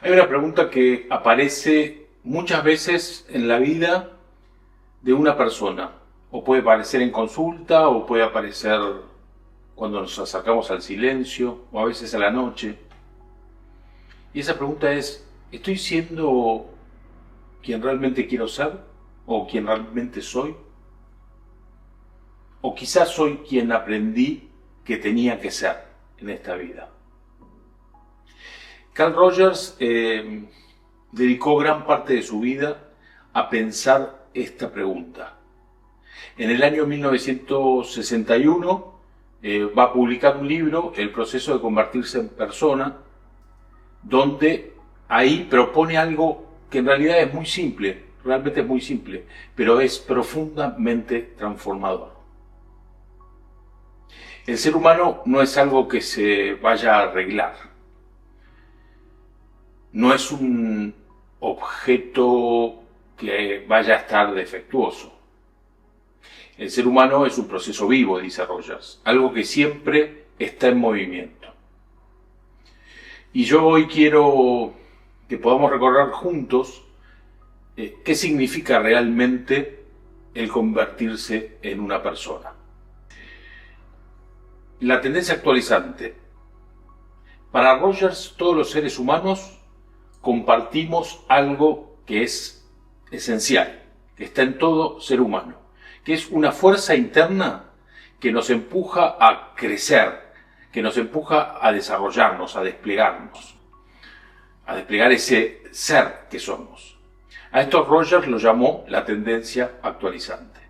Hay una pregunta que aparece muchas veces en la vida de una persona, o puede aparecer en consulta, o puede aparecer cuando nos acercamos al silencio, o a veces a la noche. Y esa pregunta es, ¿estoy siendo quien realmente quiero ser? ¿O quien realmente soy? ¿O quizás soy quien aprendí que tenía que ser en esta vida? Carl Rogers dedicó gran parte de su vida a pensar esta pregunta. En el año 1961 va a publicar un libro, El proceso de convertirse en persona, donde ahí propone algo que en realidad es muy simple, realmente es muy simple, pero es profundamente transformador. El ser humano no es algo que se vaya a arreglar, no es un objeto que vaya a estar defectuoso. El ser humano es un proceso vivo, dice Rogers, algo que siempre está en movimiento. Y yo hoy quiero que podamos recorrer juntos qué significa realmente el convertirse en una persona. La tendencia actualizante. Para Rogers, todos los seres humanos compartimos algo que es esencial, que está en todo ser humano, que es una fuerza interna que nos empuja a crecer, que nos empuja a desarrollarnos, a desplegar ese ser que somos. A esto Rogers lo llamó la tendencia actualizante.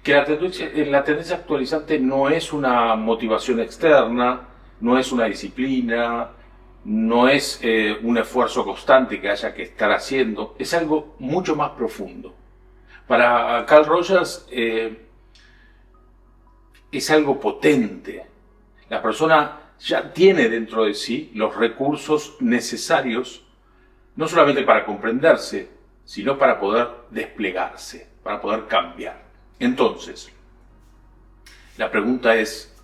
Que la tendencia actualizante no es una motivación externa, no es una disciplina, no es un esfuerzo constante que haya que estar haciendo, es algo mucho más profundo. Para Carl Rogers es algo potente. La persona ya tiene dentro de sí los recursos necesarios, no solamente para comprenderse, sino para poder desplegarse, para poder cambiar. Entonces, la pregunta es,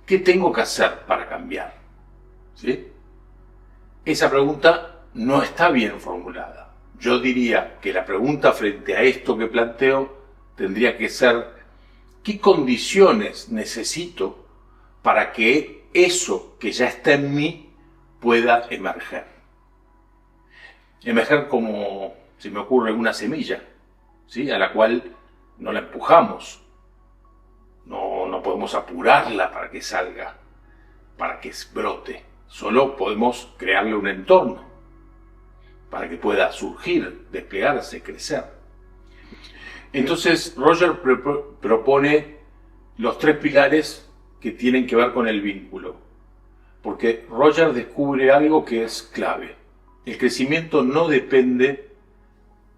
¿qué tengo que hacer para cambiar? ¿Sí? Esa pregunta no está bien formulada. Yo diría que la pregunta frente a esto que planteo tendría que ser, ¿qué condiciones necesito para que eso que ya está en mí pueda emerger? Emerger como, se me ocurre, una semilla, ¿sí? A la cual no la empujamos, no podemos apurarla para que salga, para que brote. Solo podemos crearle un entorno para que pueda surgir, desplegarse, crecer. Entonces Roger propone los tres pilares que tienen que ver con el vínculo, porque Roger descubre algo que es clave. El crecimiento no depende,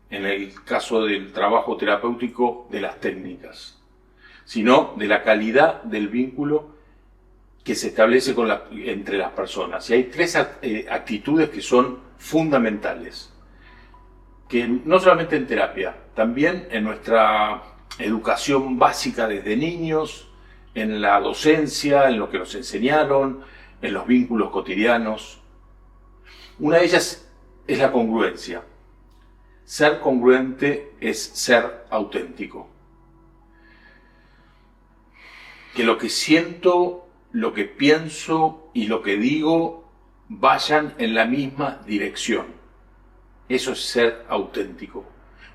en el caso del trabajo terapéutico, de las técnicas, sino de la calidad del vínculo que se establece entre las personas. Y hay tres actitudes que son fundamentales, que no solamente en terapia, también en nuestra educación básica desde niños, en la docencia, en lo que nos enseñaron, en los vínculos cotidianos. Una de ellas es la congruencia. Ser congruente es ser auténtico. Que lo que siento, lo que pienso y lo que digo vayan en la misma dirección. Eso es ser auténtico.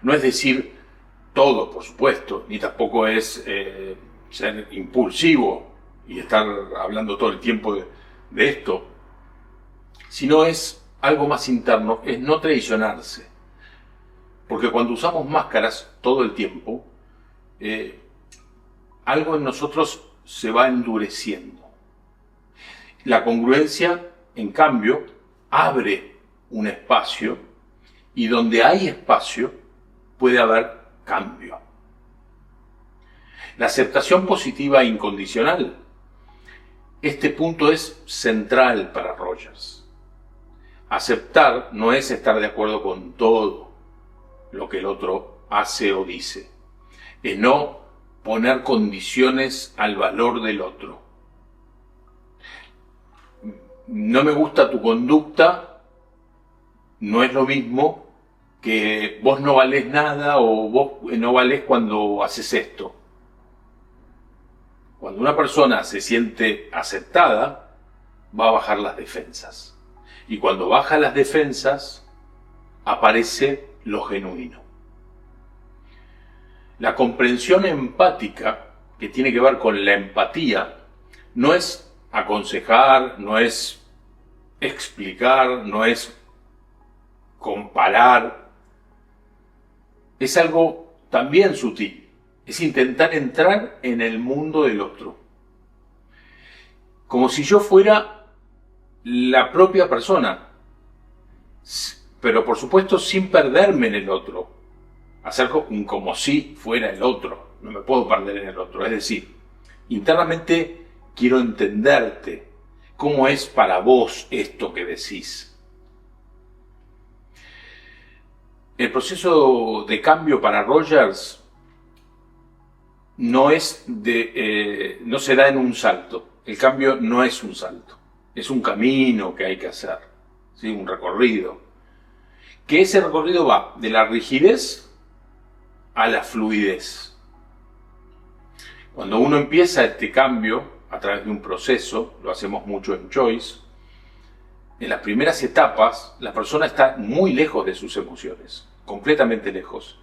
No es decir todo, por supuesto, ni tampoco es ser impulsivo y estar hablando todo el tiempo de esto, sino es algo más interno, es no traicionarse. Porque cuando usamos máscaras todo el tiempo, algo en nosotros se va endureciendo. La congruencia, en cambio, abre un espacio, y donde hay espacio puede haber cambio. La aceptación positiva e incondicional. Este punto es central para Rogers. Aceptar no es estar de acuerdo con todo lo que el otro hace o dice. Es no poner condiciones al valor del otro. no me gusta tu conducta, no es lo mismo que vos no valés nada o vos no valés cuando haces esto. Cuando una persona se siente aceptada, va a bajar las defensas. Y cuando baja las defensas, aparece lo genuino. La comprensión empática, que tiene que ver con la empatía, no es aconsejar, no es explicar, no es comparar. Es algo también sutil. Es intentar entrar en el mundo del otro. Como si yo fuera la propia persona. Pero por supuesto sin perderme en el otro. Hacer como si fuera el otro. No me puedo perder en el otro. Es decir, internamente quiero entenderte. ¿Cómo es para vos esto que decís? El proceso de cambio para Rogers no se da en un salto. El cambio no es un salto. Es un camino que hay que hacer. ¿Sí? Un recorrido. Que ese recorrido va de la rigidez a la fluidez. Cuando uno empieza este cambio a través de un proceso, lo hacemos mucho en Choice, en las primeras etapas la persona está muy lejos de sus emociones, completamente lejos.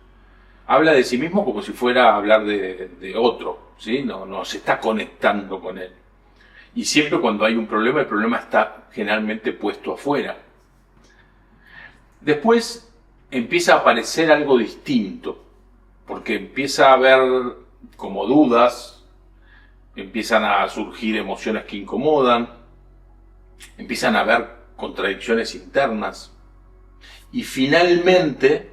Habla de sí mismo como si fuera a hablar de otro, ¿sí? No se está conectando con él. Y siempre cuando hay un problema, el problema está generalmente puesto afuera. Después empieza a aparecer algo distinto, porque empieza a haber como dudas, empiezan a surgir emociones que incomodan, empiezan a haber contradicciones internas, y finalmente,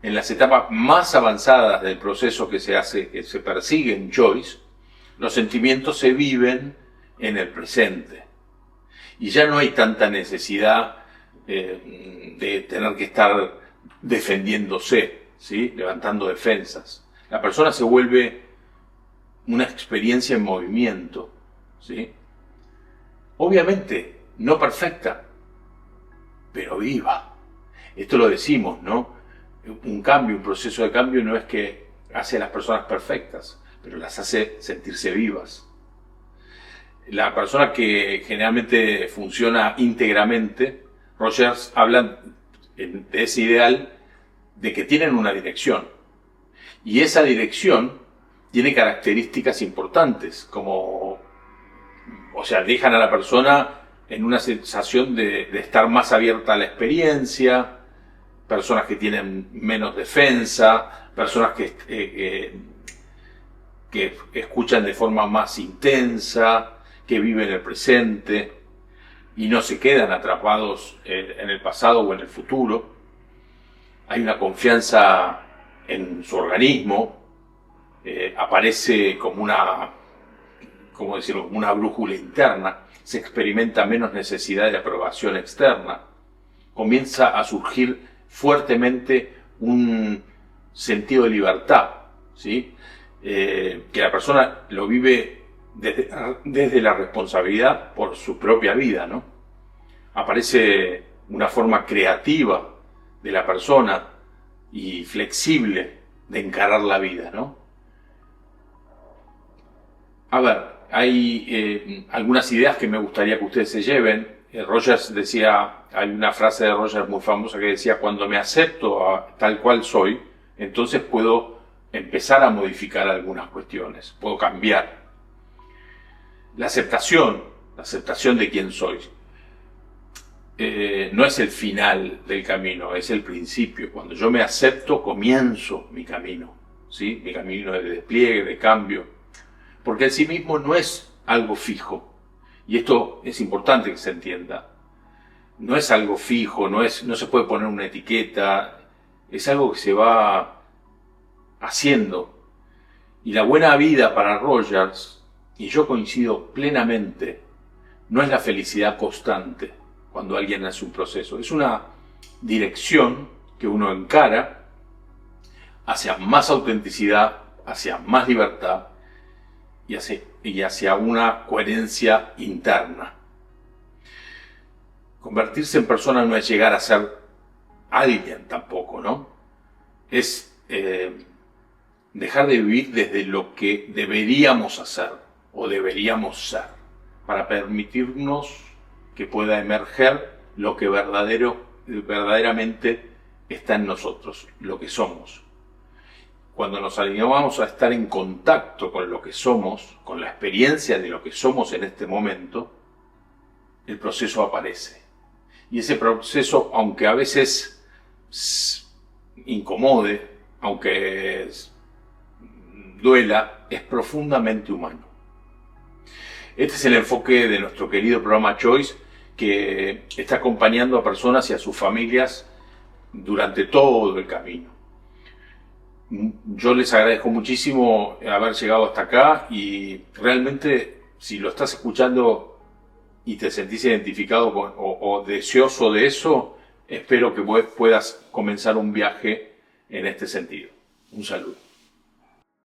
en las etapas más avanzadas del proceso que se persigue en Choice, los sentimientos se viven en el presente. Y ya no hay tanta necesidad de tener que estar defendiéndose, ¿sí? Levantando defensas. La persona se vuelve una experiencia en movimiento, ¿sí? Obviamente, no perfecta, pero viva. Esto lo decimos, ¿no? Un cambio, un proceso de cambio no es que hace a las personas perfectas, pero las hace sentirse vivas. La persona que generalmente funciona íntegramente, Rogers habla de ese ideal de que tienen una dirección. Y esa dirección tiene características importantes, como, o sea, dejan a la persona en una sensación de estar más abierta a la experiencia, personas que tienen menos defensa, personas que escuchan de forma más intensa, que viven el presente y no se quedan atrapados en el pasado o en el futuro. Hay una confianza en su organismo, aparece como una brújula interna, se experimenta menos necesidad de aprobación externa, comienza a surgir fuertemente un sentido de libertad, ¿sí? Que la persona lo vive desde la responsabilidad por su propia vida, ¿no? Aparece una forma creativa de la persona y flexible de encarar la vida, ¿no? A ver, hay algunas ideas que me gustaría que ustedes se lleven. Rogers decía, hay una frase de Rogers muy famosa que decía: cuando me acepto tal cual soy, entonces puedo empezar a modificar algunas cuestiones, puedo cambiar. La aceptación de quién soy, no es el final del camino, es el principio. Cuando yo me acepto, comienzo mi camino, ¿sí? Mi camino de despliegue, de cambio. Porque el sí mismo no es algo fijo. Y esto es importante que se entienda. No es algo fijo, no se puede poner una etiqueta, es algo que se va haciendo. Y la buena vida para Rogers, y yo coincido plenamente, no es la felicidad constante cuando alguien hace un proceso. Es una dirección que uno encara hacia más autenticidad, hacia más libertad y hacia una coherencia interna. Convertirse en persona no es llegar a ser alguien tampoco, ¿no? Es dejar de vivir desde lo que deberíamos hacer o deberíamos ser, para permitirnos que pueda emerger lo que verdaderamente está en nosotros, lo que somos. Cuando nos alineamos a estar en contacto con lo que somos, con la experiencia de lo que somos en este momento, el proceso aparece. Y ese proceso, aunque a veces incomode, aunque duela, es profundamente humano. Este es el enfoque de nuestro querido programa Choice, que está acompañando a personas y a sus familias durante todo el camino. Yo les agradezco muchísimo haber llegado hasta acá y realmente, si lo estás escuchando y te sentís identificado o deseoso de eso, espero que puedas comenzar un viaje en este sentido. Un saludo.